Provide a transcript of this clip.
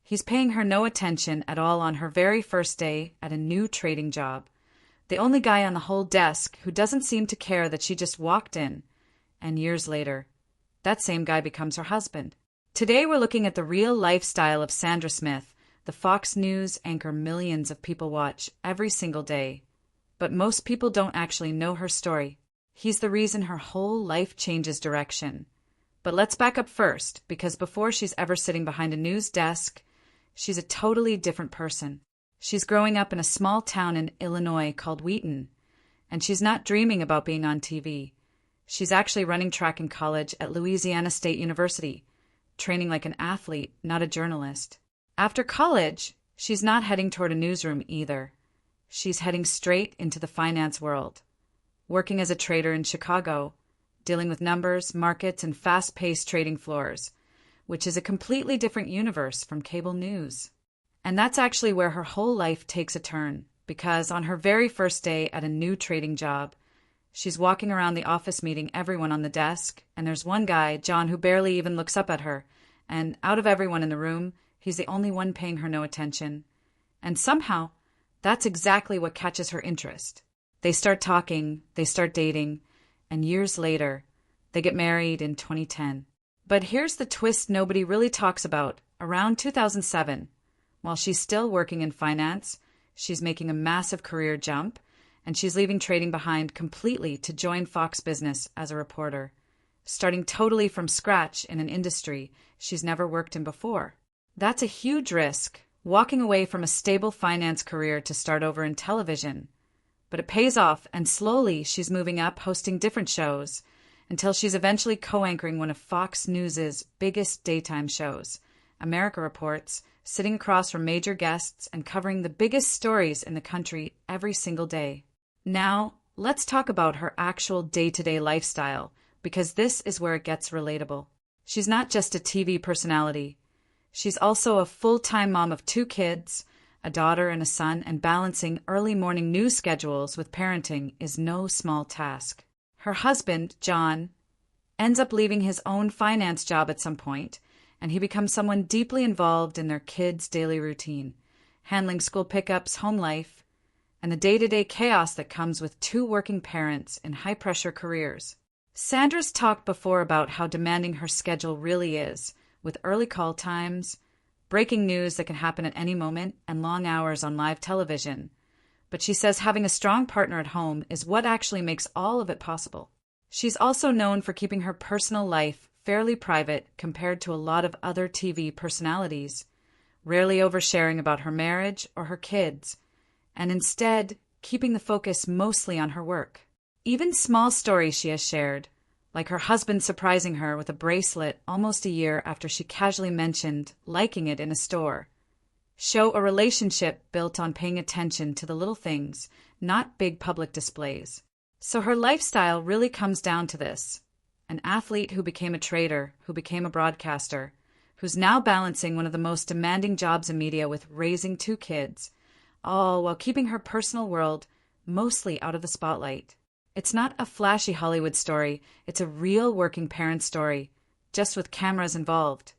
He's paying her no attention at all on her very first day at a new trading job. The only guy on the whole desk who doesn't seem to care that she just walked in. And years later, that same guy becomes her husband. Today we're looking at the real lifestyle of Sandra Smith, the Fox News anchor millions of people watch every single day. But most people don't actually know her story. He's the reason her whole life changes direction. But let's back up first, because before she's ever sitting behind a news desk, she's a totally different person. She's growing up in a small town in Illinois called Wheaton, and she's not dreaming about being on TV. She's actually running track in college at Louisiana State University, training like an athlete, not a journalist. After college, she's not heading toward a newsroom either. She's heading straight into the finance world, working as a trader in Chicago, dealing with numbers, markets, and fast-paced trading floors, which is a completely different universe from cable news. And that's actually where her whole life takes a turn, because on her very first day at a new trading job, she's walking around the office meeting everyone on the desk, and there's one guy, John, who barely even looks up at her, and out of everyone in the room, he's the only one paying her no attention. And somehow, that's exactly what catches her interest. They start talking, they start dating, and years later, they get married in 2010. But here's the twist nobody really talks about. Around 2007, while she's still working in finance, she's making a massive career jump, and she's leaving trading behind completely to join Fox Business as a reporter, starting totally from scratch in an industry she's never worked in before. That's a huge risk, walking away from a stable finance career to start over in television. But it pays off, and slowly she's moving up, hosting different shows, until she's eventually co-anchoring one of Fox News' biggest daytime shows, America Reports, sitting across from major guests and covering the biggest stories in the country every single day. Now, let's talk about her actual day-to-day lifestyle, because this is where it gets relatable. She's not just a TV personality. She's also a full-time mom of 2 kids, a daughter and a son, and balancing early morning news schedules with parenting is no small task. Her husband, John, ends up leaving his own finance job at some point, and he becomes someone deeply involved in their kids' daily routine, handling school pickups, home life, and the day-to-day chaos that comes with 2 working parents in high-pressure careers. Sandra's talked before about how demanding her schedule really is, with early call times, breaking news that can happen at any moment, and long hours on live television. But she says having a strong partner at home is what actually makes all of it possible. She's also known for keeping her personal life fairly private compared to a lot of other TV personalities, rarely oversharing about her marriage or her kids, and instead keeping the focus mostly on her work. Even small stories she has shared, like her husband surprising her with a bracelet almost a year after she casually mentioned liking it in a store, show a relationship built on paying attention to the little things, not big public displays. So her lifestyle really comes down to this: an athlete who became a trader, who became a broadcaster, who's now balancing one of the most demanding jobs in media with raising 2 kids, all while keeping her personal world mostly out of the spotlight. It's not a flashy Hollywood story, it's a real working parent story, just with cameras involved.